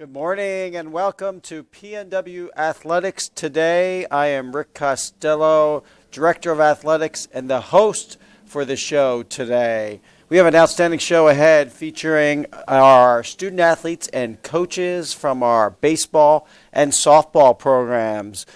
Good morning and welcome to PNW Athletics Today. I am Rick Costello, Director of Athletics and the host for the show today. We have an outstanding show ahead featuring our student athletes and coaches from our baseball and softball programs.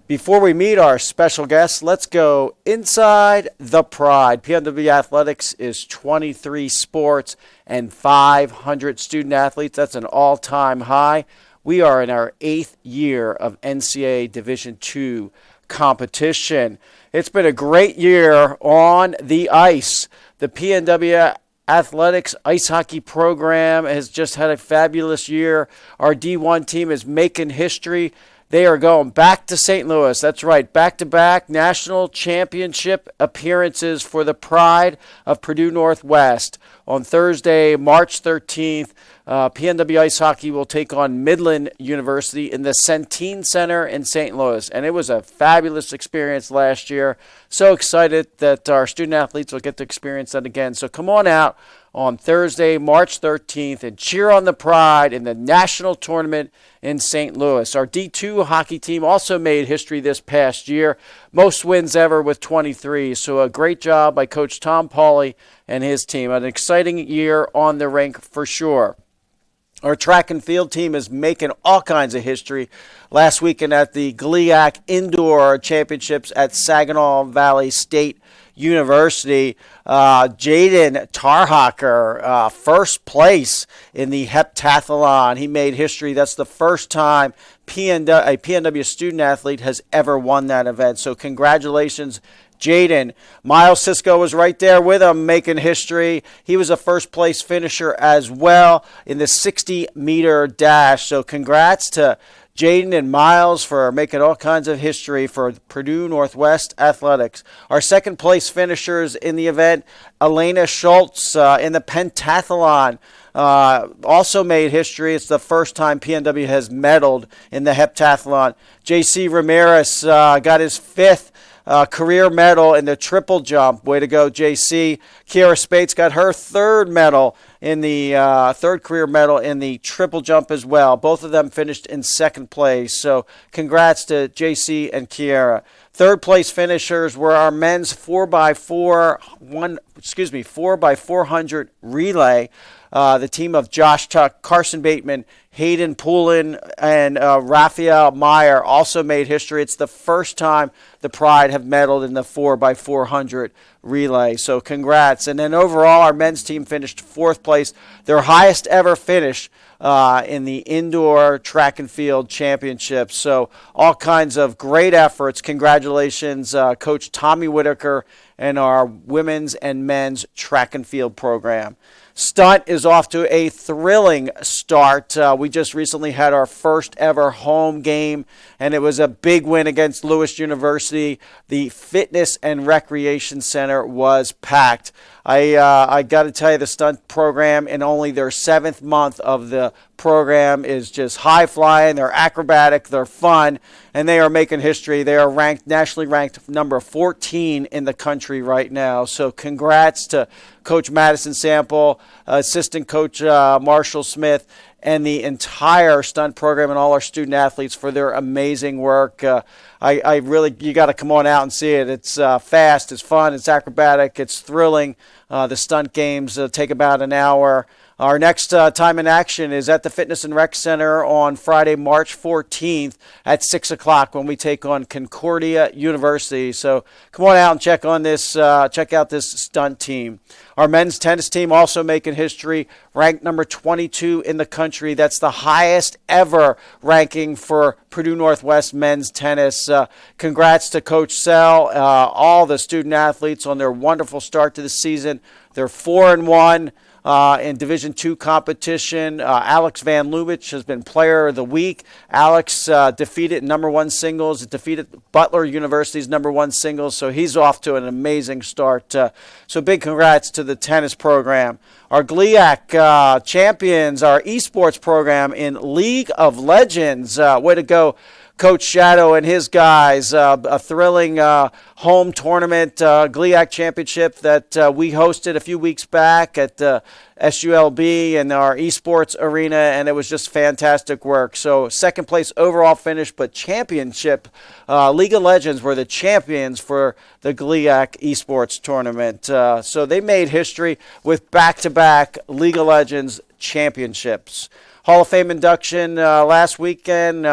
Before we meet our special guests, let's go inside the Pride. PNW Athletics is 23 sports and 500 student athletes. That's an all-time high. We are in our 8th year of NCAA Division II competition. It's been a great year on the ice. The PNW Athletics ice hockey program has just had a fabulous year. Our D1 team is making history. They are going back to St. Louis. That's right, back-to-back national championship appearances for the Pride of Purdue Northwest. On Thursday, March 13th, PNW Ice Hockey will take on Midland University in the Centene Center in St. Louis. And it was a fabulous experience last year. So excited that our student athletes will get to experience that again. So come on out on Thursday, March 13th, and cheer on the Pride in the national tournament in St. Louis. Our D2 hockey team also made history this past year. Most wins ever with 23. So a great job by Coach Tom Pauly and his team. An exciting year on the rink for sure. Our track and field team is making all kinds of history. Last weekend at the GLIAC Indoor Championships at Saginaw Valley State University, Jaden Tarhocker, first place in the heptathlon. He made history. That's the first time a PNW student athlete has ever won that event. So congratulations, Jaden. Miles Cisco was right there with him making history. He was a first place finisher as well in the 60-meter dash. So congrats to Jaden and Miles for making all kinds of history for Purdue Northwest Athletics. Our second place finishers in the event, Elena Schultz in the pentathlon, also made history. It's the first time PNW has medaled in the heptathlon. JC Ramirez got his fifth career medal in the triple jump. Way to go, JC. Kiara Spates got her third medal in the third career medal in the triple jump as well. Both of them finished in second place. So congrats to JC and Kiara. Third place finishers were our men's 4x400 relay. The team of Josh Tuck, Carson Bateman, Hayden Poulin, and Raphael Meyer also made history. It's the first time the Pride have medaled in the 4x400 relay. So congrats. And then overall, our men's team finished fourth place, their highest ever finish in the indoor track and field championships. So all kinds of great efforts. Congratulations, Coach Tommy Whitaker and our women's and men's track and field program. Stunt is off to a thrilling start. We just recently had our first ever home game, and it was a big win against Lewis University. The Fitness and Recreation Center was packed. I got to tell you, the stunt program in only their 7th month of the program is just high-flying. They're acrobatic, they're fun, and they are making history. They are nationally ranked number 14 in the country right now. So congrats to Coach Madison Sample, Assistant Coach Marshall Smith, and the entire stunt program and all our student athletes for their amazing work. I really, you got to come on out and see it. It's fast, it's fun, it's acrobatic, it's thrilling. The stunt games take about an hour. Our next time in action is at the Fitness and Rec Center on Friday, March 14th at 6 o'clock when we take on Concordia University. So come on out and check out this stunt team. Our men's tennis team also making history, ranked number 22 in the country. That's the highest ever ranking for Purdue Northwest men's tennis. Congrats to Coach Sell, all the student athletes on their wonderful start to the season. They're 4-1. In Division II competition. Alex Van Lubitsch has been Player of the Week. Alex defeated number 1 singles, defeated Butler University's number 1 singles, so he's off to an amazing start. So big congrats to the tennis program. Our GLIAC champions, our esports program in League of Legends. Way to go, Coach Shadow and his guys. A thrilling home tournament, GLIAC championship that we hosted a few weeks back at SULB and our esports arena, and it was just fantastic work. So second place overall finish, but championship. League of Legends were the champions for the GLIAC esports tournament. So they made history with back-to-back League of Legends championships. Hall of Fame induction last weekend.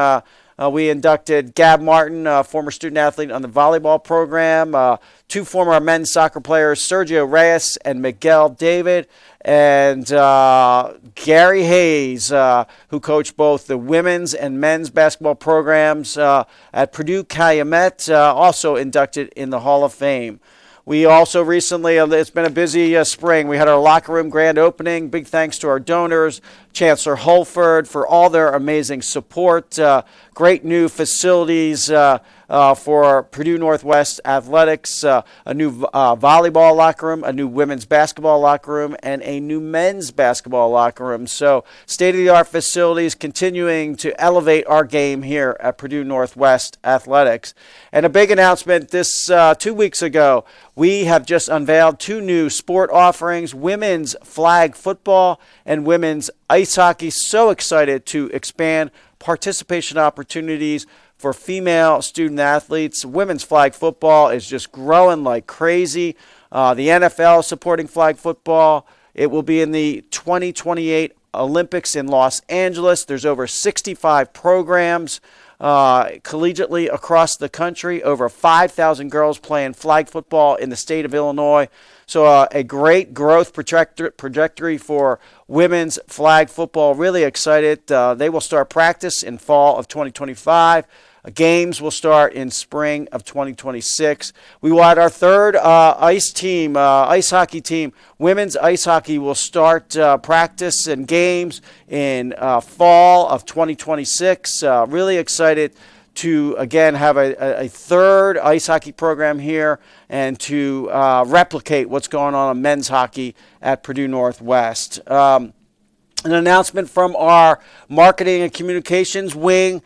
We inducted Gab Martin, former student athlete on the volleyball program, two former men's soccer players, Sergio Reyes and Miguel David, and Gary Hayes, who coached both the women's and men's basketball programs at Purdue Calumet, also inducted in the Hall of Fame. We also recently, it's been a busy spring. We had our locker room grand opening. Big thanks to our donors, Chancellor Holford, for all their amazing support. Great new facilities for Purdue Northwest Athletics, a new volleyball locker room, a new women's basketball locker room, and a new men's basketball locker room. So state-of-the-art facilities continuing to elevate our game here at Purdue Northwest Athletics. And a big announcement this 2 weeks ago, we have just unveiled two new sport offerings, women's flag football and women's ice hockey. So excited to expand participation opportunities for female student athletes. Women's flag football is just growing like crazy. The NFL is supporting flag football. It will be in the 2028 Olympics in Los Angeles. There's over 65 programs collegiately across the country. Over 5,000 girls playing flag football in the state of Illinois. So a great growth trajectory for women's flag football. Really excited. They will start practice in fall of 2025. Games will start in spring of 2026. We will add our third ice hockey team. Women's ice hockey will start practice and games in fall of 2026. Really excited to, again, have a third ice hockey program here and to replicate what's going on in men's hockey at Purdue Northwest. An announcement from our marketing and communications wing.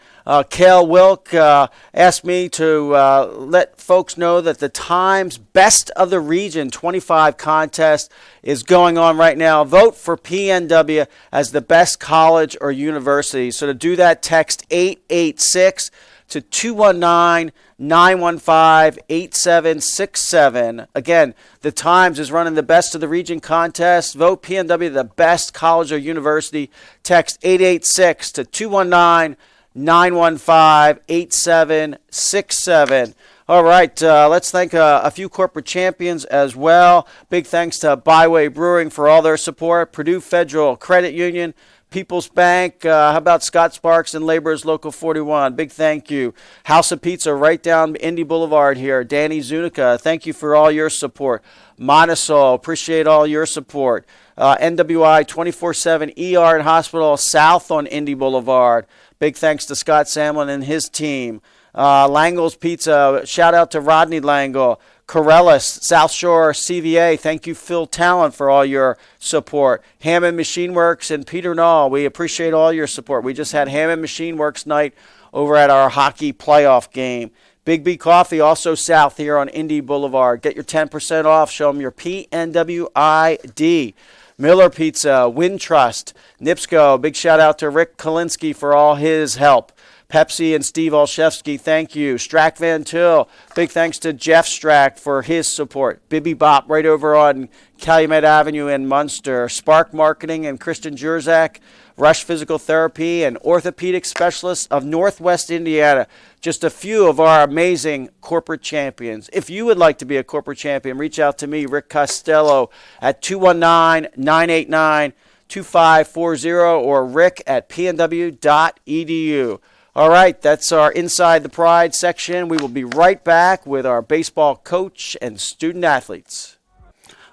Kale Wilk asked me to let folks know that the Times Best of the Region 25 contest is going on right now. Vote for PNW as the best college or university. So to do that, text 886 to 219-915-8767. Again, the Times is running the Best of the Region contest. Vote PNW the best college or university. Text 886 to 219-915-8767. All right, let's thank a few corporate champions as well. Big thanks to Byway Brewing for all their support. Purdue Federal Credit Union, People's Bank, how about Scott Sparks and Laborers Local 41? Big thank you. House of Pizza right down Indy Boulevard here. Danny Zunica, thank you for all your support. Monosol, appreciate all your support. NWI 24/7 ER and Hospital south on Indy Boulevard. Big thanks to Scott Samlin and his team. Langle's Pizza, shout out to Rodney Langle. Corellis, South Shore CVA, thank you, Phil Talent, for all your support. Hammond Machine Works and Peter Nall, we appreciate all your support. We just had Hammond Machine Works night over at our hockey playoff game. Big B Coffee, also south here on Indy Boulevard. Get your 10% off. Show them your PNW ID. Miller Pizza, Wintrust, NIPSCO, big shout out to Rick Kalinsky for all his help. Pepsi and Steve Olszewski, thank you. Strack Van Til, big thanks to Jeff Strack for his support. Bibby Bop right over on Calumet Avenue in Munster. Spark Marketing and Kristen Jurzak, Rush Physical Therapy and Orthopedic Specialists of Northwest Indiana. Just a few of our amazing corporate champions. If you would like to be a corporate champion, reach out to me, Rick Costello, at 219-989-2540 or rick at pnw.edu. All right, that's our Inside the Pride section. We will be right back with our baseball coach and student athletes.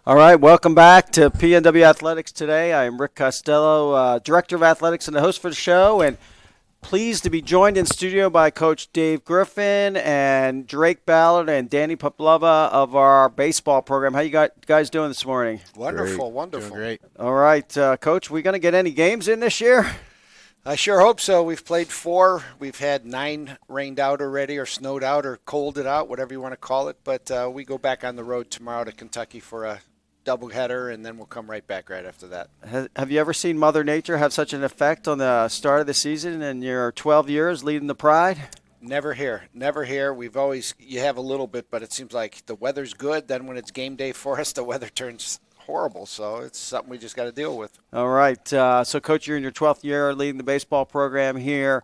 All right, welcome back to PNW Athletics Today. I am Rick Costello, Director of Athletics and the host for the show, and pleased to be joined in studio by Coach Dave Griffin and Drake Ballard and Danny Poplova of our baseball program. How you guys doing this morning? Wonderful, great. wonderful. Doing great. All right, Coach, we going to get any games in this year? I sure hope so. We've played 4. We've had 9 rained out already, or snowed out, or colded out, whatever you want to call it. But we go back on the road tomorrow to Kentucky for a doubleheader, and then we'll come right back right after that. Have you ever seen Mother Nature have such an effect on the start of the season in your 12 years leading the Pride? Never here. Never here. You have a little bit, but it seems like the weather's good. Then when it's game day for us, the weather turns horrible. So it's something we just got to deal with. All right. So, Coach, you're in your 12th year leading the baseball program here.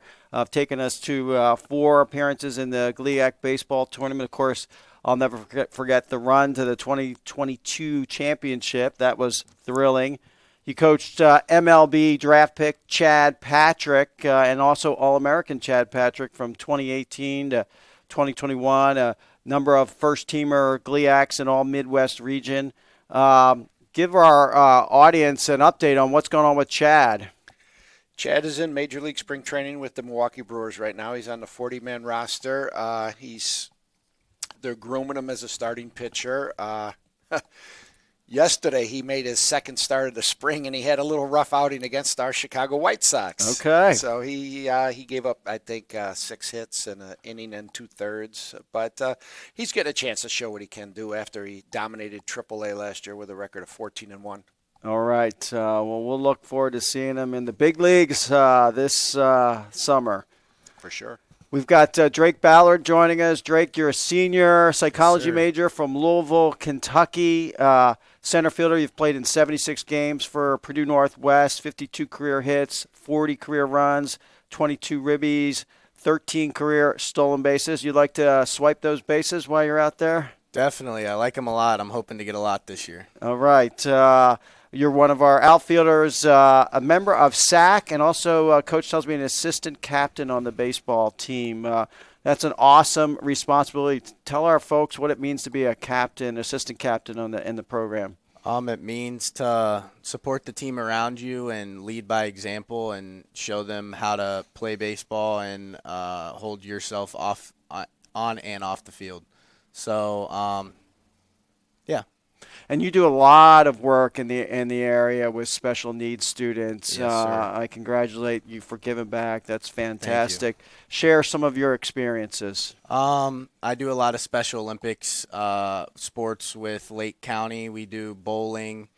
Taking us to 4 appearances in the GLIAC baseball tournament. Of course, I'll never forget the run to the 2022 championship. That was thrilling. You coached MLB draft pick Chad Patrick and also All-American Chad Patrick from 2018 to 2021. A number of first-teamer GLIACs in all Midwest region. Give our audience an update on what's going on with Chad. Chad is in Major League Spring Training with the Milwaukee Brewers right now. He's on the 40-man roster. They're grooming him as a starting pitcher. Yesterday, he made his second start of the spring, and he had a little rough outing against our Chicago White Sox. Okay. So he gave up, I think, 6 hits in an inning and 2/3. But he's getting a chance to show what he can do after he dominated AAA last year with a record of 14-1. All right. Well, we'll look forward to seeing him in the big leagues this summer. For sure. We've got Drake Ballard joining us. Drake, you're a senior psychology major from Louisville, Kentucky. Center fielder, you've played in 76 games for Purdue Northwest, 52 career hits, 40 career runs, 22 ribbies, 13 career stolen bases. You'd like to swipe those bases while you're out there? Definitely. I like them a lot. I'm hoping to get a lot this year. All right. You're one of our outfielders, a member of SAC, and also, Coach tells me, an assistant captain on the baseball team. That's an awesome responsibility. Tell our folks what it means to be a captain, assistant captain in the program. It means to support the team around you and lead by example and show them how to play baseball and hold yourself on and off the field. So, yeah. And you do a lot of work in the area with special needs students. Yes, sir. I congratulate you for giving back. That's fantastic. Share some of your experiences. I do a lot of Special Olympics sports with Lake County. We do bowling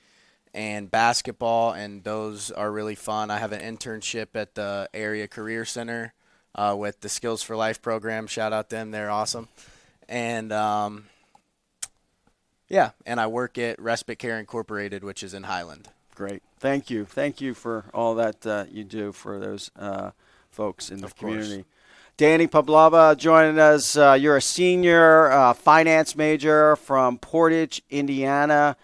and basketball, and those are really fun. I have an internship at the Area Career Center with the Skills for Life program. Shout out them. They're awesome. And and I work at Respite Care Incorporated, which is in Highland. Great. Thank you. Thank you for all that you do for those folks in the community. Danny Pavlova joining us. You're a senior finance major from Portage, Indiana.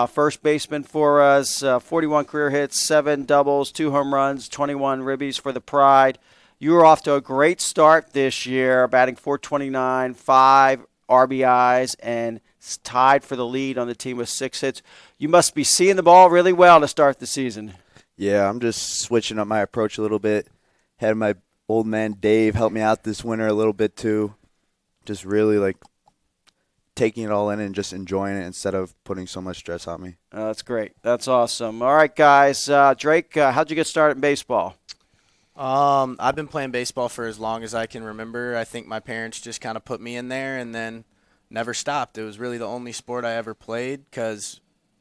First baseman for us, 41 career hits, 7 doubles, 2 home runs, 21 ribbies for the Pride. You were off to a great start this year, batting .429, 5 RBIs, and tied for the lead on the team with 6 hits. You must be seeing the ball really well to start the season. Yeah, I'm just switching up my approach a little bit. Had my old man Dave help me out this winter a little bit too. Just really taking it all in and just enjoying it instead of putting so much stress on me. That's great. That's awesome. All right, guys. Drake, how'd you get started in baseball? I've been playing baseball for as long as I can remember. I think my parents just kind of put me in there and then never stopped. It was really the only sport I ever played because,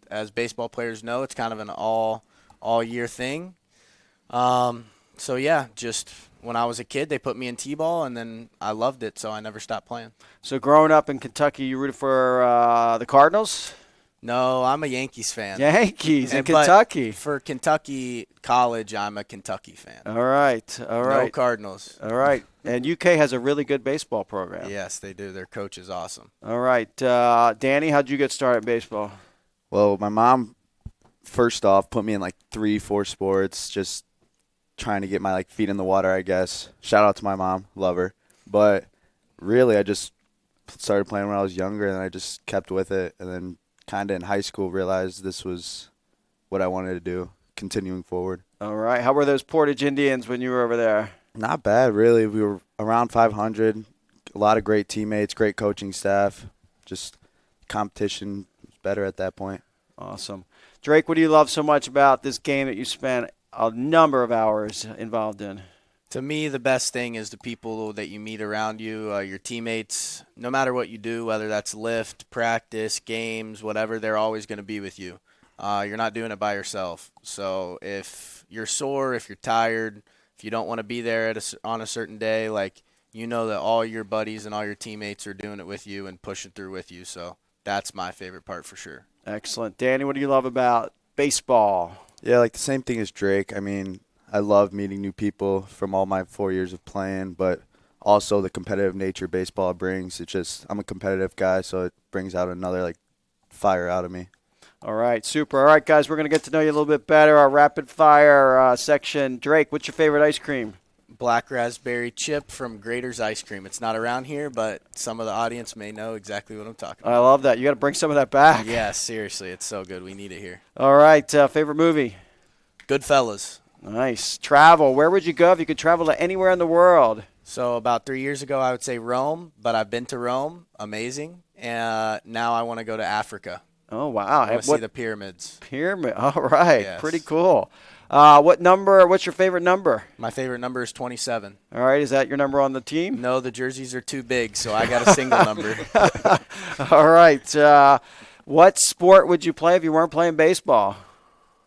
as baseball players know, it's kind of an all-year thing. So, yeah, just when I was a kid, they put me in T-ball, and then I loved it, so I never stopped playing. So growing up in Kentucky, you rooted for the Cardinals? No, I'm a Yankees fan. Yankees in Kentucky. For Kentucky college, I'm a Kentucky fan. All right. No Cardinals. All right. And UK has a really good baseball program. Yes, they do. Their coach is awesome. All right. Danny, how'd you get started in baseball? Well, my mom, first off, put me in 3-4 sports, just trying to get my feet in the water, I guess. Shout out to my mom. Love her. But really, I just started playing when I was younger, and I just kept with it. And then kind of in high school realized this was what I wanted to do, continuing forward. All right. How were those Portage Indians when you were over there? Not bad, really. We were around 500, a lot of great teammates, great coaching staff. Just competition was better at that point. Awesome. Drake, what do you love so much about this game that you spent a number of hours involved in. To me, the best thing is the people that you meet around you, your teammates. No matter what you do, whether that's lift, practice, games, whatever, they're always going to be with you. You're not doing it by yourself. So if you're sore, if you're tired, if you don't want to be there on a certain day, like, you know that all your buddies and all your teammates are doing it with you and pushing through with you. So that's my favorite part for sure. Excellent. Danny, what do you love about baseball? Yeah, like the same thing as Drake. I mean, I love meeting new people from all my 4 years of playing, but also the competitive nature baseball brings. It's just, I'm a competitive guy, so it brings out another, like, fire out of me. All right, super. All right, guys, we're going to get to know you a little bit better. Our rapid fire section. Drake, what's your favorite ice cream? Black raspberry chip from Grater's Ice Cream. It's not around here, but some of the audience may know exactly what I'm talking about. I love that. You got to bring some of that back. Yeah, seriously, it's so good. We need it here. All right, favorite movie? Goodfellas. Nice. Travel. Where would you go if you could travel to anywhere in the world? So about 3 years ago, I would say Rome, but I've been to Rome. Amazing. And now I want to go to Africa. Oh, wow. I want to see the pyramids. Pyramid. All right. Yes. Pretty cool. What's your favorite number? My favorite number is 27. All right. Is that your number on the team? No, the jerseys are too big, so I got a single number. All right. What sport would you play if you weren't playing baseball?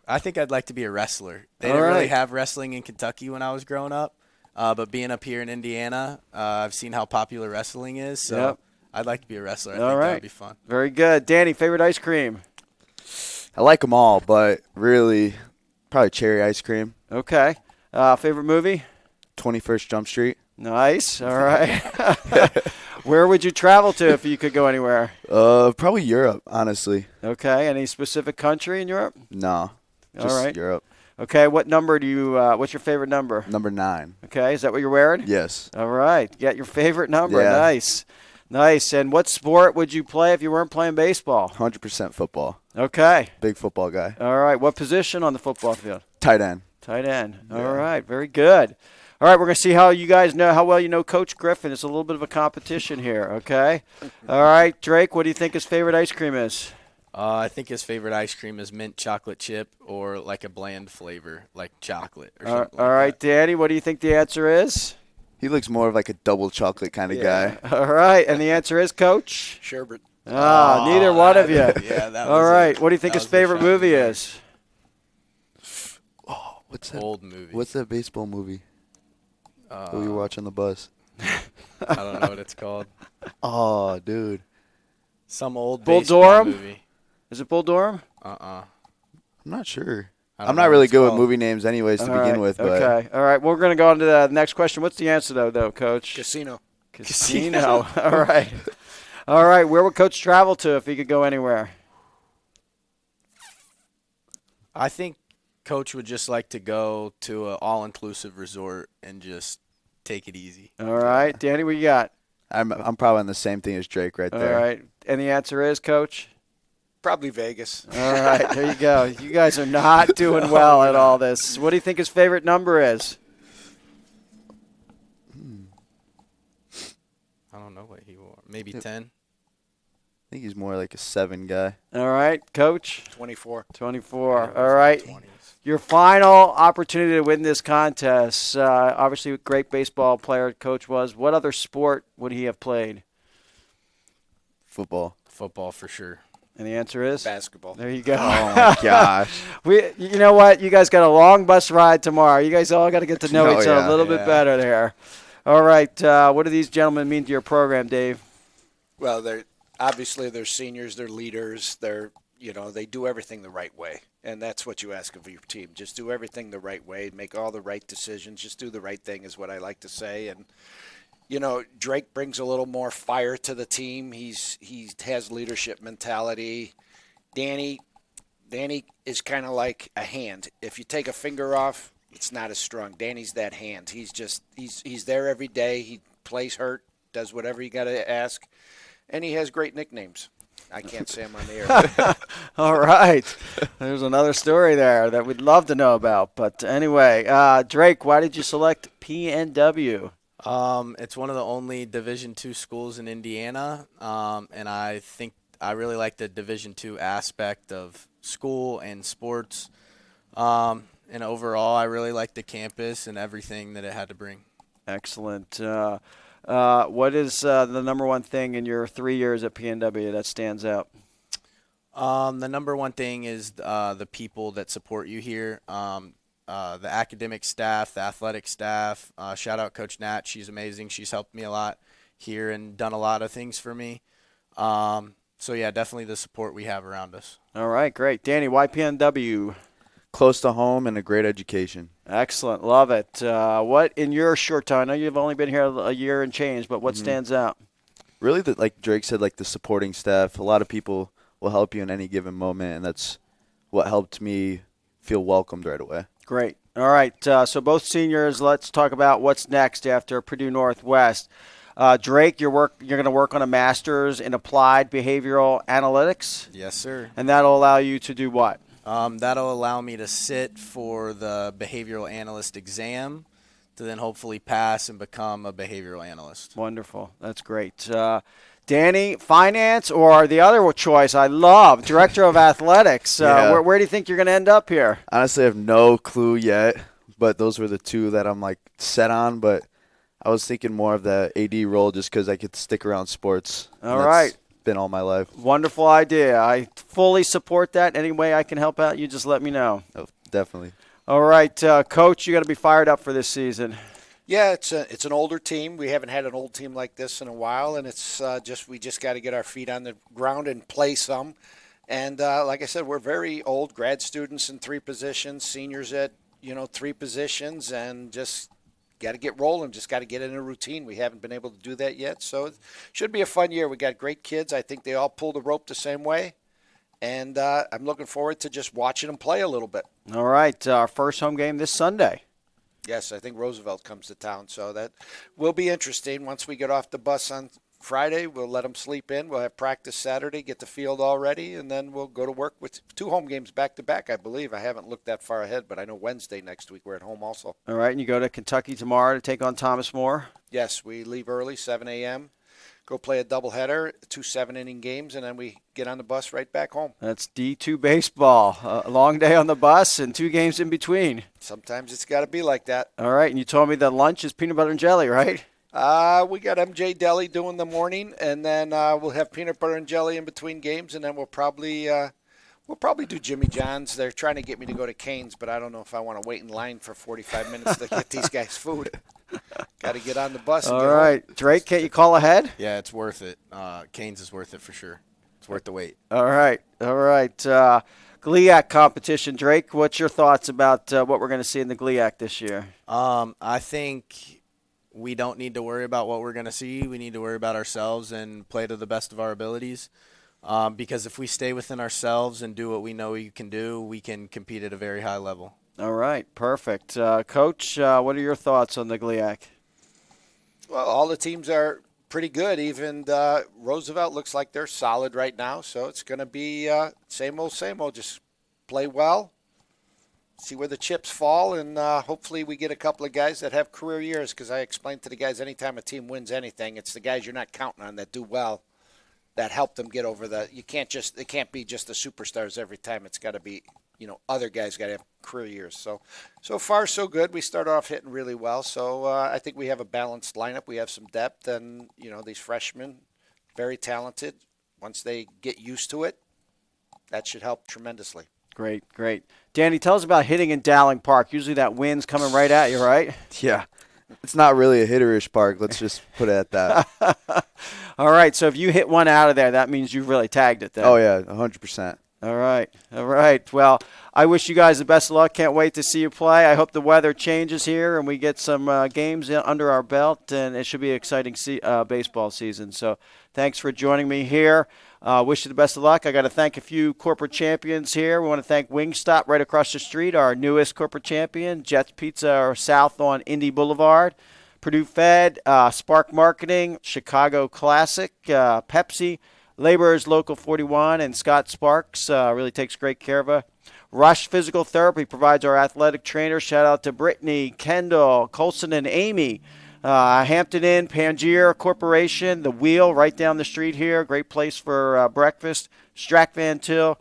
I think I'd like to be a wrestler. They All didn't really right. have wrestling in Kentucky when I was growing up, but being up here in Indiana, I've seen how popular wrestling is, so Yep. I'd like to be a wrestler. I All think right. that would be fun. Very good. Danny, favorite ice cream? I like them all, but really, probably cherry ice cream. Okay. Favorite movie? 21st Jump Street. Nice. All right. Where would you travel to if you could go anywhere? Probably Europe, honestly. Okay. Any specific country in Europe? No, just All right. Europe. Okay. What number do you? What's your favorite number? Number 9. Okay. Is that what you're wearing? Yes. All right. You got your favorite number. Yeah. Nice. Nice. And what sport would you play if you weren't playing baseball? 100% football. Okay. Big football guy. All right. What position on the football field? Tight end. Tight end. Yeah. All right. Very good. All right. We're going to see how you guys know how well you know Coach Griffin. It's a little bit of a competition here. Okay. All right. Drake, what do you think his favorite ice cream is? I think his favorite ice cream is mint chocolate chip or like a bland flavor, like chocolate or something All like right, that. Danny, what do you think the answer is? He looks more of like a double chocolate kind of guy. All right. And the answer is, Coach? Sherbet. Neither one of you. Yeah, that All was right. it. What do you think That his was the favorite shocking movie part. is? What's that? Old movie. What's that baseball movie that we were watching on the bus? I don't know what it's called. Oh, dude. Some old Bull baseball Durham? movie. Is it Bull Durham? Uh-uh. I'm not sure. I don't I'm know not what really it's good with called. movie names anyways to All begin right, with. But okay. All right. We're going to go on to the next question. What's the answer, though, Coach? Casino. Casino. All right. All right. Where would Coach travel to if he could go anywhere? I think Coach would just like to go to an all-inclusive resort and just take it easy. All right. Danny, what you got? I'm probably on the same thing as Drake right All there. right. And the answer is, Coach? Probably Vegas. All right. There you go. You guys are not doing well at all this. What do you think his favorite number is? I don't know what he wore. Maybe 10. I think he's more like a 7 guy. All right. Coach? 24. 24. All right. 20s. Your final opportunity to win this contest. Obviously, a great baseball player Coach was. What other sport would he have played? Football. Football for sure. And the answer is? Basketball. There you go. Oh, my gosh. You know what? You guys got a long bus ride tomorrow. You guys all got to get to know Oh, each other yeah. a little bit Yeah. better there. All right. What do these gentlemen mean to your program, Dave? Well, they're seniors, they're leaders, they do everything the right way. And that's what you ask of your team. Just do everything the right way, make all the right decisions, just do the right thing is what I like to say. And Drake brings a little more fire to the team. He has leadership mentality. Danny is kind of like a hand. If you take a finger off, it's not as strong. Danny's that hand. He's there every day. He plays hurt, does whatever you got to ask, and he has great nicknames. I can't say them on the air. All right. There's another story there that we'd love to know about. But anyway, Drake, why did you select PNW? It's one of the only Division II schools in Indiana, and I think I really like the Division II aspect of school and sports. And overall, I really liked the campus and everything that it had to bring. Excellent. What is the number one thing in your 3 years at PNW that stands out? The number one thing is the people that support you here. The academic staff, the athletic staff. Shout out Coach Nat. She's amazing. She's helped me a lot here and done a lot of things for me. So, yeah, definitely the support we have around us. All right, great. Danny, why PNW? Close to home and a great education. Excellent. Love it. What, in your short time, I know you've only been here a year and change, but what stands out? Really, like Drake said, like the supporting staff. A lot of people will help you in any given moment, and that's what helped me feel welcomed right away. Great. All right. So both seniors, let's talk about what's next after Purdue Northwest. Drake, you're going to work on a master's in applied behavioral analytics. Yes, sir. And that'll allow you to do what? That'll allow me to sit for the behavioral analyst exam to then hopefully pass and become a behavioral analyst. Wonderful. That's great. Danny, finance or the other choice I love, director of athletics. Yeah. Where do you think you're going to end up here? Honestly, I have no clue yet, but those were the two that I'm like set on. But I was thinking more of the AD role just because I could stick around sports. All right. Been all my life. Wonderful idea. I fully support that. Any way I can help out, you just let me know. Oh, definitely. All right, Coach, you got to be fired up for this season. Yeah, it's an older team. We haven't had an old team like this in a while, and it's we just got to get our feet on the ground and play some. And like I said, we're very old grad students in 3 positions, seniors at 3 positions, and just got to get rolling. Just got to get in a routine. We haven't been able to do that yet, so it should be a fun year. We got great kids. I think they all pull the rope the same way, and I'm looking forward to just watching them play a little bit. All right, our first home game this Sunday. Yes, I think Roosevelt comes to town, so that will be interesting. Once we get off the bus on Friday, we'll let them sleep in. We'll have practice Saturday, get the field all ready, and then we'll go to work with 2 home games back-to-back, I believe. I haven't looked that far ahead, but I know Wednesday next week we're at home also. All right, and you go to Kentucky tomorrow to take on Thomas More? Yes, we leave early, 7 a.m., go play a doubleheader, 2 7-inning games, and then we get on the bus right back home. That's D2 baseball. A long day on the bus and 2 games in between. Sometimes it's got to be like that. All right, and you told me that lunch is peanut butter and jelly, right? We got MJ Deli doing the morning, and then we'll have peanut butter and jelly in between games, and then we'll probably do Jimmy John's. They're trying to get me to go to Cane's, but I don't know if I want to wait in line for 45 minutes to get these guys food. Got to get on the bus. All right. Drake, can't you call ahead? Yeah, it's worth it. Canes is worth it for sure. It's worth the wait. All right. GLIAC competition. Drake, what's your thoughts about what we're going to see in the GLIAC this year? I think we don't need to worry about what we're going to see. We need to worry about ourselves and play to the best of our abilities. Because if we stay within ourselves and do what we know we can do, we can compete at a very high level. All right, perfect. Coach, what are your thoughts on the GLIAC? Well, all the teams are pretty good. Even Roosevelt looks like they're solid right now. So it's going to be same old, same old. Just play well, see where the chips fall, and hopefully we get a couple of guys that have career years, because I explained to the guys anytime a team wins anything, it's the guys you're not counting on that do well that help them get over the – it can't be just the superstars every time. It's got to be, other guys got to have career years. So far, so good. We started off hitting really well. So I think we have a balanced lineup. We have some depth, and, these freshmen, very talented. Once they get used to it, that should help tremendously. Great. Danny, tell us about hitting in Dowling Park. Usually that wind's coming right at you, right? Yeah. It's not really a hitterish park. Let's just put it at that. All right, so if you hit one out of there, that means you've really tagged it then. Oh, yeah, 100%. All right. Well, I wish you guys the best of luck. Can't wait to see you play. I hope the weather changes here and we get some games under our belt, and it should be an exciting baseball season. So thanks for joining me here. Wish you the best of luck. I got to thank a few corporate champions here. We want to thank Wingstop right across the street, our newest corporate champion. Jets Pizza are south on Indy Boulevard. Purdue Fed, Spark Marketing, Chicago Classic, Pepsi, Laborers Local 41, and Scott Sparks really takes great care of us. Rush Physical Therapy provides our athletic trainers. Shout out to Brittany, Kendall, Colson, and Amy. Hampton Inn, Pangier Corporation, The Wheel right down the street here. Great place for breakfast. Strack Van Til,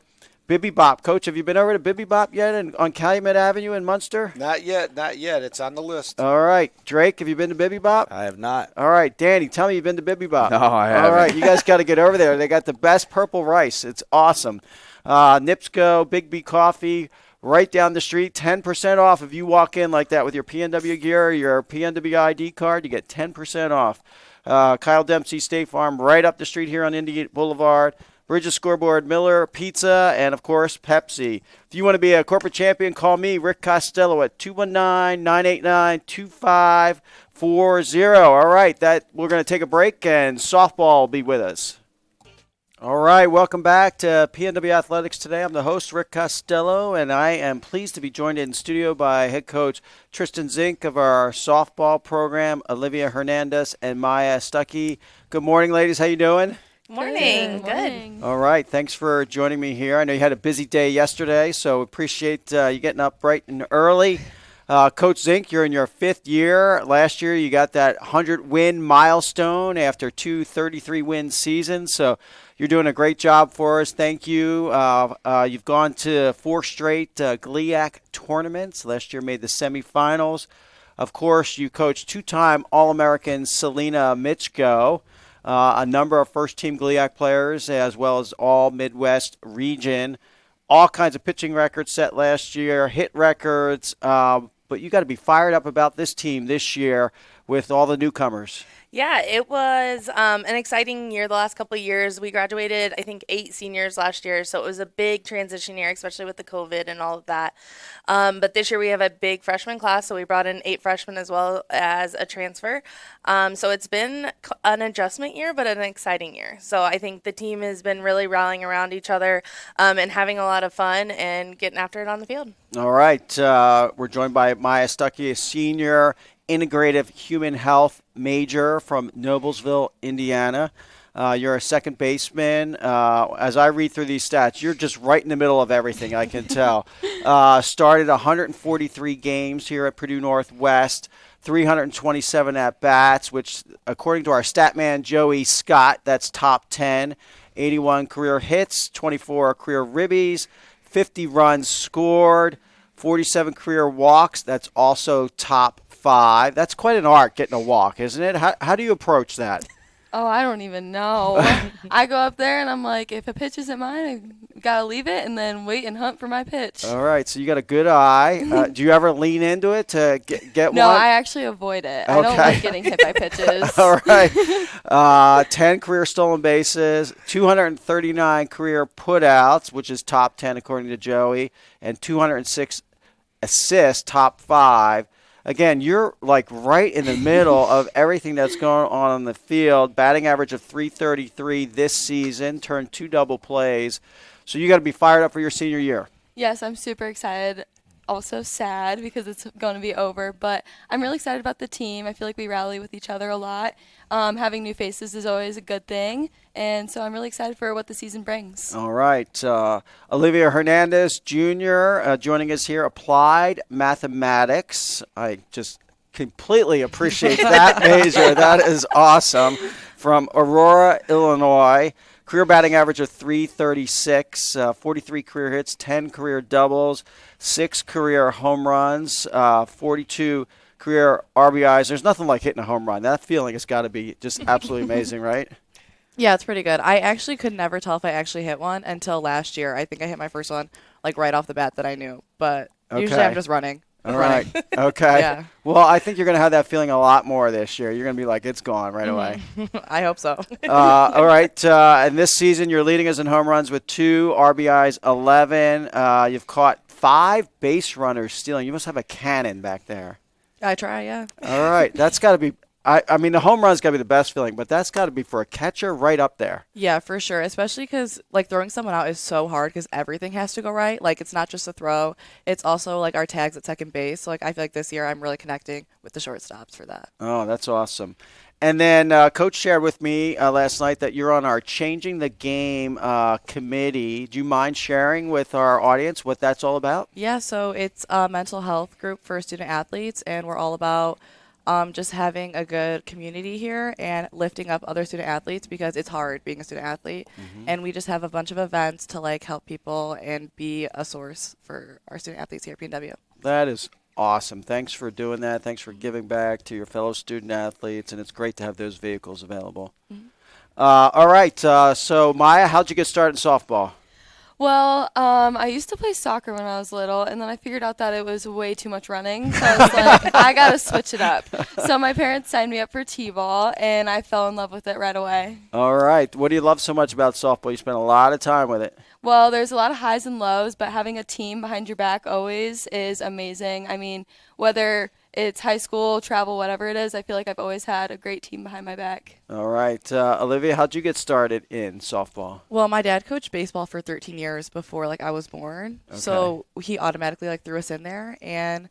Bibby Bop. Coach, have you been over to Bibby Bop yet on Calumet Avenue in Munster? Not yet. It's on the list. All right. Drake, have you been to Bibby Bop? I have not. All right. Danny, tell me you've been to Bibby Bop. No, I haven't. All right. You guys got to get over there. They got the best purple rice. It's awesome. Nipsco, Big B Coffee, right down the street. 10% off if you walk in like that with your PNW gear or your PNW ID card. You get 10% off. Kyle Dempsey State Farm right up the street here on Indian Boulevard. Bridges Scoreboard, Miller Pizza, and, of course, Pepsi. If you want to be a corporate champion, call me, Rick Costello, at 219-989-2540. All right, we're going to take a break, and softball will be with us. All right, welcome back to PNW Athletics Today. I'm the host, Rick Costello, and I am pleased to be joined in studio by head coach Tristan Zink of our softball program, Olivia Hernandez, and Maya Stuckey. Good morning, ladies. How you doing? Morning. Good. All right. Thanks for joining me here. I know you had a busy day yesterday, so appreciate you getting up bright and early. Coach Zink, you're in your 5th year. Last year you got that 100-win milestone after 2 33-win seasons, so you're doing a great job for us. Thank you. You've gone to 4 straight GLIAC tournaments. Last year made the semifinals. Of course, you coached 2-time All-American Selena Mitchko. A number of first-team GLIAC players, as well as all Midwest region. All kinds of pitching records set last year, hit records. But you got to be fired up about this team this year with all the newcomers. Yeah, it was an exciting year the last couple of years. We graduated, I think, 8 seniors last year, so it was a big transition year, especially with the COVID and all of that. But this year we have a big freshman class, so we brought in 8 freshmen as well as a transfer. So it's been an adjustment year, but an exciting year. So I think the team has been really rallying around each other and having a lot of fun and getting after it on the field. All right. We're joined by Maya Stuckey, a senior integrative human health major from Noblesville, Indiana. You're a second baseman. As I read through these stats, you're just right in the middle of everything, I can tell. Started 143 games here at Purdue Northwest, 327 at-bats, which, according to our stat man, Joey Scott, that's top 10. 81 career hits, 24 career ribbies, 50 runs scored, 47 career walks. That's also top 5. That's quite an art, getting a walk, isn't it? How do you approach that? Oh, I don't even know. I go up there and I'm like, if a pitch isn't mine, I gotta leave it and then wait and hunt for my pitch. All right, so you got a good eye. Do you ever lean into it to get No, one? I actually avoid it. Okay. I don't like getting hit by pitches. All right. 10 career stolen bases, 239 career putouts, which is top 10 according to Joey, and 206 assists, top 5. Again, you're like right in the middle of everything that's going on the field. Batting average of .333 this season, turned 2 double plays. So you got to be fired up for your senior year. Yes, I'm super excited. Also sad because it's going to be over, but I'm really excited about the team. I feel like we rally with each other a lot. Having new faces is always a good thing, and so I'm really excited for what the season brings. All right. Olivia Hernandez, Jr., joining us here, Applied Mathematics. I just completely appreciate that major. That is awesome. From Aurora, Illinois. Career batting average of .336, 43 career hits, 10 career doubles, 6 career home runs, 42 career RBIs. There's nothing like hitting a home run. That feeling has got to be just absolutely amazing, right? Yeah, it's pretty good. I actually could never tell if I actually hit one until last year. I think I hit my first one like right off the bat that I knew. But usually I'm just running. All right. Okay. Yeah. Well, I think you're going to have that feeling a lot more this year. You're going to be like, it's gone right away. I hope so. All right. And this season, you're leading us in home runs with 2 RBIs, 11. You've caught 5 base runners stealing. You must have a cannon back there. I try, yeah. All right. That's got to be I mean, the home run's got to be the best feeling, but that's got to be for a catcher right up there. Yeah, for sure, especially because, like, throwing someone out is so hard because everything has to go right. Like, it's not just a throw. It's also, like, our tags at second base. So, like, I feel like this year I'm really connecting with the shortstops for that. Oh, that's awesome. And then Coach shared with me last night that you're on our Changing the Game committee. Do you mind sharing with our audience what that's all about? Yeah, so it's a mental health group for student athletes, and we're all about just having a good community here and lifting up other student athletes because it's hard being a student athlete. And we just have a bunch of events to like help people and be a source for our student athletes here at PNW. That is awesome. Thanks for doing that. Thanks for giving back to your fellow student athletes, and it's great to have those vehicles available. All right. So, Maya, how'd you get started in softball? Well, I used to play soccer when I was little, and then I figured out that it was way too much running. So I was like, I got to switch it up. So my parents signed me up for T-ball, and I fell in love with it right away. All right. What do you love so much about softball? You spent a lot of time with it. Well, there's a lot of highs and lows, but having a team behind your back always is amazing. I mean, whether it's high school, travel, whatever it is, I feel like I've always had a great team behind my back. All right. Olivia, how'd you get started in softball? Well, my dad coached baseball for 13 years before like I was born. So he automatically like threw us in there. And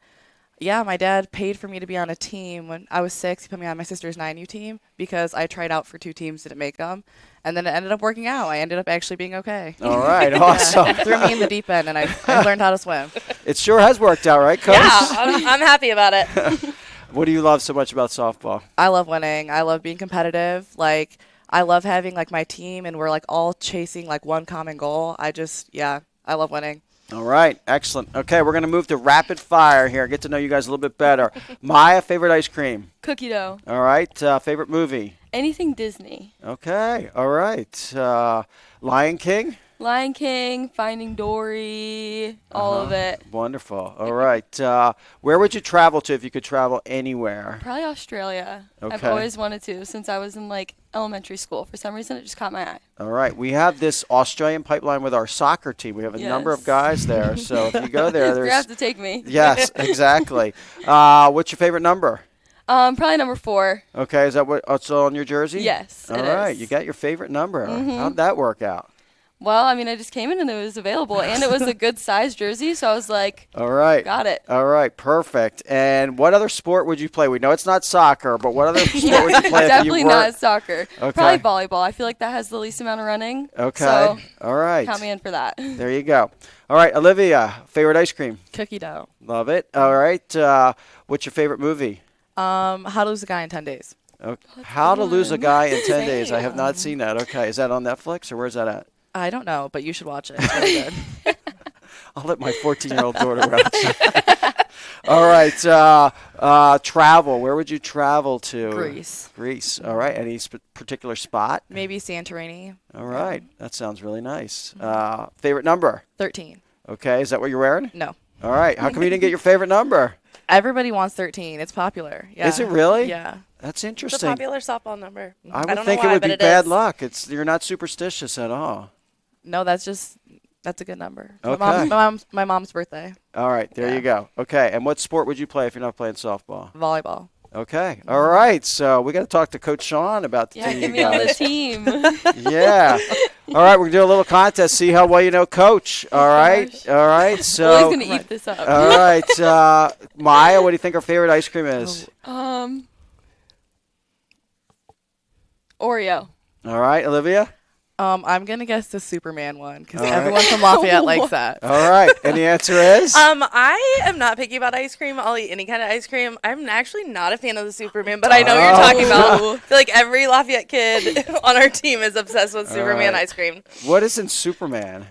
yeah, my dad paid for me to be on a team. When I was 6, he put me on my sister's 9U team because I tried out for 2 teams, didn't make them. And then it ended up working out. I ended up actually being okay. All right. Awesome. Threw me in the deep end, and I learned how to swim. It sure has worked out, right, Coach? Yeah, I'm happy about it. What do you love so much about softball? I love winning. I love being competitive. Like, I love having, like, my team, and we're, like, all chasing, like, one common goal. I love winning. All right. Excellent. Okay, we're going to move to rapid fire here. Get to know you guys a little bit better. Maya, favorite ice cream? Cookie dough. All right. Favorite movie? Anything Disney. Okay. All right. Lion King? Lion King, Finding Dory, all of it. Wonderful. All right. Where would you travel to if you could travel anywhere? Probably Australia. I've Okay. always wanted to since I was in like elementary school. For some reason, it just caught my eye. All right. We have this Australian pipeline with our soccer team. We have a number of Yes. guys there. So if you go there, You're gonna have there's. to take me. Yes, exactly. What's your favorite number? Probably number 4. Okay. Is that what's on your jersey? Yes, All it right. is. You got your favorite number. How'd that work out? Well, I mean, I just came in and it was available, and it was a good size jersey, so I was like, All right. got it. All right, perfect. And what other sport would you play? We know it's not soccer, but what other sport would you play if Definitely you were? not soccer. Okay. Probably volleyball. I feel like that has the least amount of running. Okay. So All right. count me in for that. There you go. All right, Olivia, favorite ice cream? Cookie dough. Love it. All right. What's your favorite movie? How to Lose a Guy in 10 Days. How to Lose a Guy in 10 Days. I have not seen that. Okay. Is that on Netflix or where's that at? I don't know, but you should watch it. It's really good. I'll let my 14-year-old daughter watch it. All right. Travel. Where would you travel to? Greece. Greece. All right. Any particular spot? Maybe Santorini. All right. That sounds really nice. Favorite number? 13. Okay. Is that what you're wearing? No. All right. How come you didn't get your favorite number? Everybody wants 13. It's popular. Yeah. Is it really? Yeah. That's It's a interesting. popular softball number. I would don't know think why, it would but be it bad is. luck. You're not superstitious at all. No, that's a good number. Okay. My mom's birthday. All right, there Yeah. you go. Okay, and what sport would you play if you're not playing softball? Volleyball. Okay, all right. So we got to talk to Coach Sean about the Yeah, team. get me on the guys. team. Yeah. All right, we're gonna do a little contest. See how well you know Coach. All right. gosh. All right. Well, So. he's gonna eat this up. All right, Maya. What do you think our favorite ice cream is? Oreo. All right, Olivia. I'm gonna guess the Superman one because All right. everyone from Lafayette likes that. All right, and the answer is. I am not picky about ice cream. I'll eat any kind of ice cream. I'm actually not a fan of the Superman, but I know what you're talking about. I feel like every Lafayette kid on our team is obsessed with Superman right. ice cream. What is in Superman?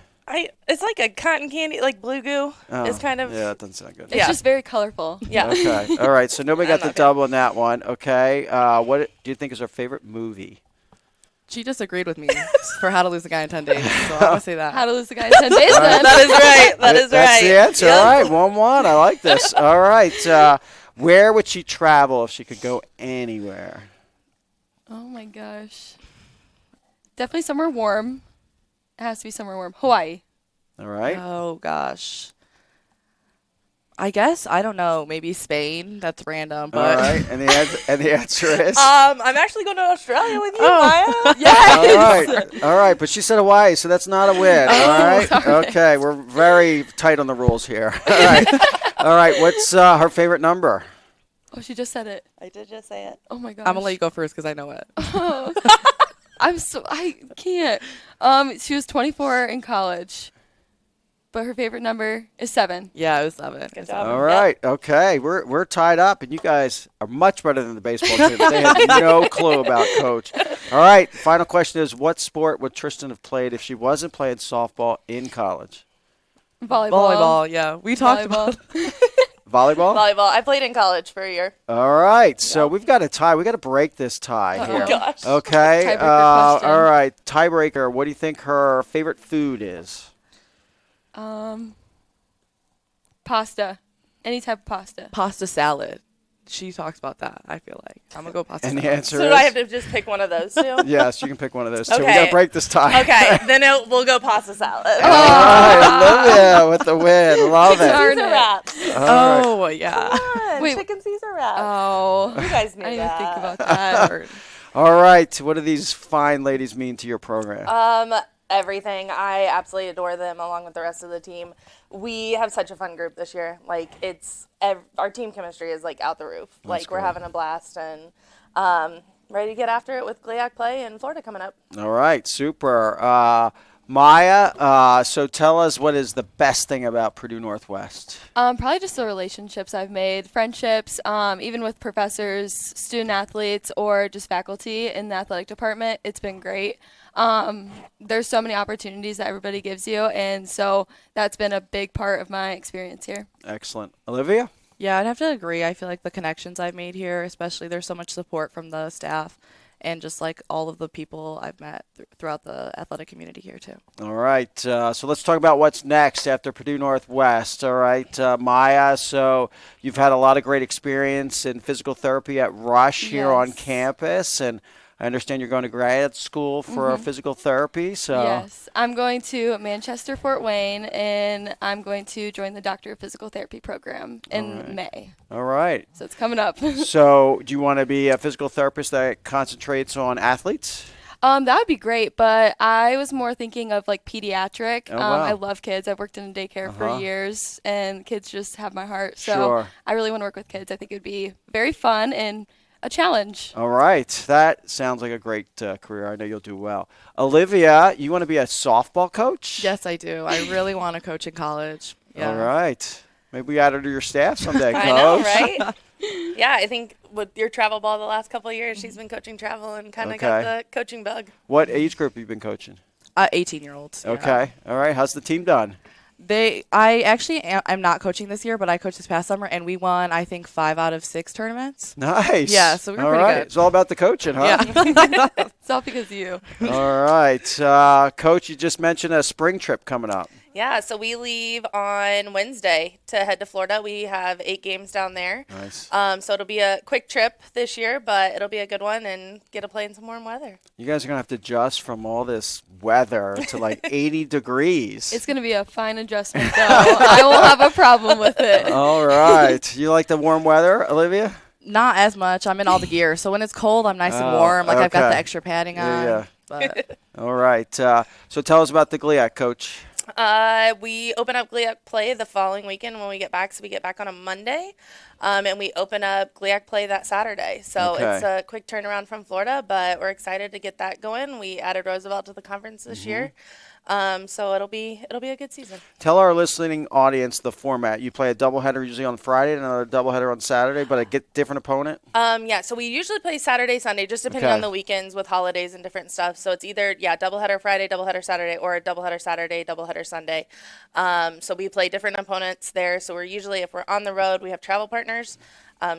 It's like a cotton candy, like blue goo. Oh, It's kind of Yeah, that doesn't sound good. It's Yeah. just very colorful. yeah. Okay. All right. So nobody got I'm the not double on that one. Okay. What do you think is our favorite movie? She just agreed with me for How to Lose a Guy in 10 Days, so I'm gonna say that. How to Lose a Guy in 10 Days then. That is right. That is That's right. the answer. Yep. All right. 1-1. I like this. All right. Where would she travel if she could go anywhere? Oh my gosh. Definitely somewhere warm. It has to be somewhere warm. Hawaii. All right. Oh gosh. I guess I don't know. Maybe Spain. That's random, but All right. And the answer is. I'm actually going to Australia with you, Oh. Maya. All right. All right. But she said Hawaii, so that's not a win. All right. Okay. We're very tight on the rules here. All right. All right. What's her favorite number? Oh, she just said it. I did just say it. Oh my gosh. I'm gonna let you go first because I know it. I can't. She was 24 in college. but her favorite number is 7. Yeah, it was 7. Good job. All right. Okay. We're tied up, and you guys are much better than the baseball team. They had no clue about Coach. All right. Final question is, what sport would Tristan have played if she wasn't playing softball in college? Volleyball, yeah. We talked about Volleyball? Volleyball. I played in college for a year. All right. So we've got a tie. We got to break this tie here. Oh, gosh. Okay. Tiebreaker question. All right. Tiebreaker. What do you think her favorite food is? Pasta. Any type of pasta. pasta salad. She talks about that, I feel like. I'm going to go pasta And the salad. answer So is? do I have to just pick one of those two? Yes, you can pick one of those two. We Okay. got to break this tie. Okay, then we'll go pasta salad. All right. Olivia with the win. Love it. Darn Caesar it. wraps. Oh, yeah. Come on, Wait. chicken Caesar wraps. Oh. You guys knew I didn't even think that. about that. All right. What do these fine ladies mean to your program? Everything. I absolutely adore them along with the rest of the team. We have such a fun group this year. Like our team chemistry is like out the roof. Like we're having a blast and ready to get after it with GLIAC play in Florida coming up. All right. Super. Maya, so tell us, what is the best thing about Purdue Northwest? Probably just the relationships I've made, friendships, even with professors, student athletes, or just faculty in the athletic department. It's been great. There's so many opportunities that everybody gives you, and so that's been a big part of my experience here. Excellent. Olivia? Yeah, I'd have to agree. I feel like the connections I've made here, especially there's so much support from the staff and just like all of the people I've met throughout the athletic community here too. All right. So let's talk about what's next after Purdue Northwest. All right, Maya. So you've had a lot of great experience in physical therapy at Rush here on Yes. campus, and I understand you're going to grad school for physical therapy. So Yes, I'm going to Manchester, Fort Wayne, and I'm going to join the Doctor of Physical Therapy program in May. All right. So it's coming up. So do you want to be a physical therapist that concentrates on athletes? That would be great, but I was more thinking of like pediatric. Oh, wow. I love kids. I've worked in a daycare for years, and kids just have my heart. So Sure. I really want to work with kids. I think it would be very fun and a challenge. All right. That sounds like a great career. I know you'll do well. Olivia, you want to be a softball coach? Yes, I do. I really want to coach in college. Yeah. All right. Maybe we add her to your staff someday, coach. I know, right? Yeah, I think with your travel ball the last couple of years, she's been coaching travel and kind of got the coaching bug. What age group have you been coaching? 18-year-olds. yeah. Okay. All right. How's the team done? I actually I'm not coaching this year, but I coached this past summer, and we won, I think, 5 out of 6 tournaments. Nice. Yeah, so we were all pretty right. good. It's all about the coaching, huh? Yeah. It's all because of you. All right. Coach, you just mentioned a spring trip coming up. Yeah, so we leave on Wednesday to head to Florida. We have 8 games down there. Nice. So it'll be a quick trip this year, but it'll be a good one and get to play in some warm weather. You guys are going to have to adjust from all this weather to like 80 degrees. It's going to be a fine adjustment, though. I won't have a problem with it. All right. You like the warm weather, Olivia? Not as much. I'm in all the gear, so when it's cold, I'm nice and Oh, warm. Like I've got okay. the extra padding on. Yeah. But All right. So tell us about the GLIAC, Coach. We open up GLIAC play the following weekend when we get back. So we get back on a Monday, and we open up GLIAC play that Saturday. So Okay. it's a quick turnaround from Florida, but we're excited to get that going. We added Roosevelt to the conference this year, so it'll be a good season. Tell our listening audience the format. You play a doubleheader usually on Friday and another doubleheader on Saturday, but a different opponent? Yeah, so we usually play Saturday, Sunday, just depending Okay. on the weekends with holidays and different stuff. So it's either, doubleheader Friday, doubleheader Saturday, or a doubleheader Saturday, doubleheader Sunday. So we play different opponents there. So we're usually, if we're on the road, we have travel partners.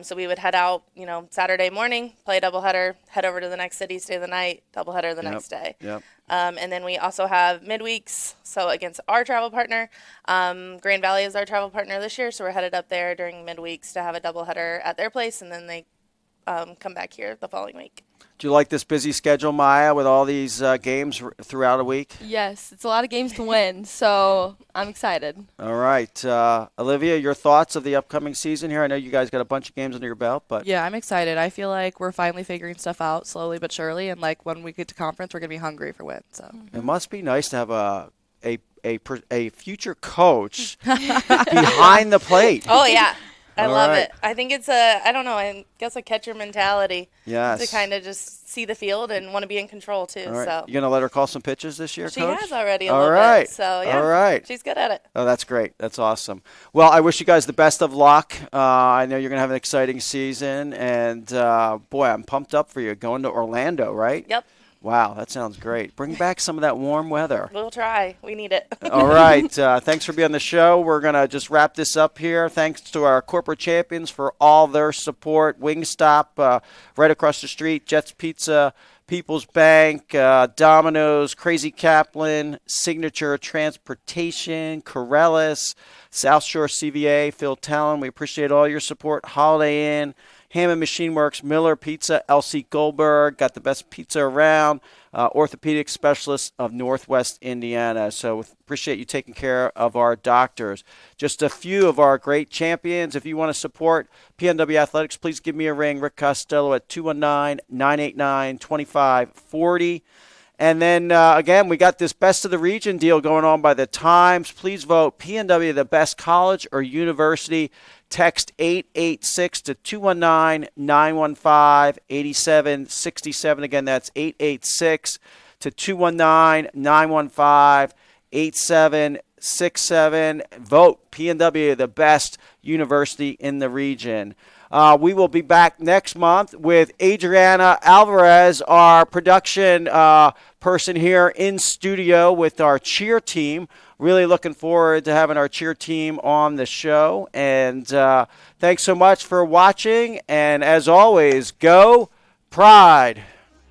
So we would head out, Saturday morning, play a doubleheader, head over to the next city, stay the night, doubleheader the next day. Yep. And then we also have midweeks, so against our travel partner. Grand Valley is our travel partner this year, so we're headed up there during midweeks to have a doubleheader at their place, and then they come back here the following week. Do you like this busy schedule, Maya, with all these games throughout a week? Yes, it's a lot of games to win, so I'm excited. All right. Olivia, your thoughts of the upcoming season here? I know you guys got a bunch of games under your belt, but yeah, I'm excited. I feel like we're finally figuring stuff out slowly but surely, and like when we get to conference, we're gonna be hungry for wins. So it must be nice to have a future coach behind the plate. Oh, yeah. I All love right. it. I think it's I don't know, I guess a catcher mentality. Yes. To kind of just see the field and want to be in control too. All right. So You going to let her call some pitches this year, she Coach? has already a All little right. bit. So yeah, All right. she's good at it. Oh, that's great. That's awesome. Well, I wish you guys the best of luck. I know you're going to have an exciting season. And, boy, I'm pumped up for you going to Orlando, right? Yep, Wow, that sounds great. Bring back some of that warm weather. we'll try. We need it. All right. Thanks for being on the show. We're going to just wrap this up here. Thanks to our corporate champions for all their support. Wingstop, right across the street, Jets Pizza, People's Bank, Domino's, Crazy Kaplan, Signature Transportation, Corellis, South Shore CVA, Phil Talon. We appreciate all your support. Holiday Inn, Hammond Machine Works, Miller Pizza, LC Goldberg, got the best pizza around, orthopedic specialists of Northwest Indiana. So appreciate you taking care of our doctors. Just a few of our great champions. If you want to support PNW Athletics, please give me a ring, Rick Costello, at 219-989-2540. And then, again, we got this Best of the Region deal going on by the Times. Please vote PNW the best college or university. Text 886 to 219-915-8767. Again, that's 886 to 219-915-8767. Vote PNW the best university in the region. We will be back next month with Adriana Alvarez, our production person here in studio with our cheer team. Really looking forward to having our cheer team on the show. And thanks so much for watching. And as always, go Pride.